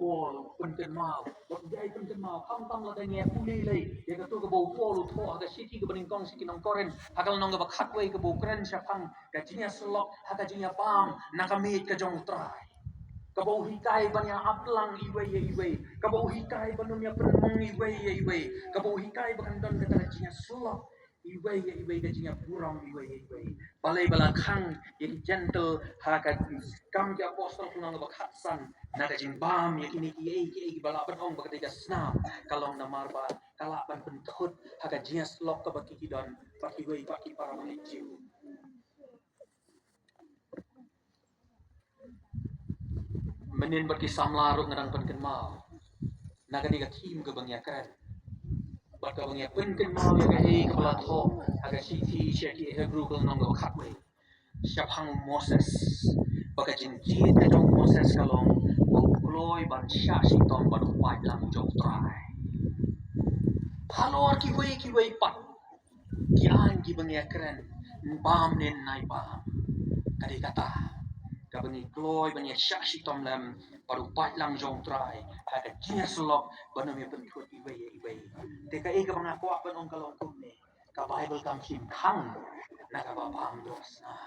tua penken mau jai penken mau kam tam la denge puli le ya ka tu ka bau tua lu tho ka siti ka bening kong sikinong koren hakal nong ka khat wei ka bau kren syapang ka jinya slok haka jinya pam nakamit ka jong trai kabau hikai banya aplang iwe kabau hikai banunya penmong iwe kabau hikai bakan don kata jinya slok iwe gajinya burang iwe balai balakang yang gentle haka kam ya apostol kunang bakhatsan naga jin bam ya kini ki balaban ong bakatiga snap kalong na marba kalaban pentut haka jinya slok ka bakiki don pakiwe paki para jiu menin baki samlaruk ngadang penken mau naga diga tim ke bangya keren baka bangya penken mau ya gahi kepala tho aga siti syaki hebru kal nong bakhatwe syapang Moses baka jinji kadong Moses kalong kloi ban syashi tong ban upai lang jong trai halor ki wei pat ki an ki bangya keren bam nen nai bam kadi kata kabani kloi banya syashi tong lam ban upai lang jong trai hada jinya selok banam ya pentut iwe teka e ka mga kwa ban ong kalong kumne ka Bible kam kim khang na ka ba bam dos na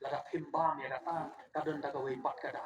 lada pimbam ya kata kadon daga wei pat kada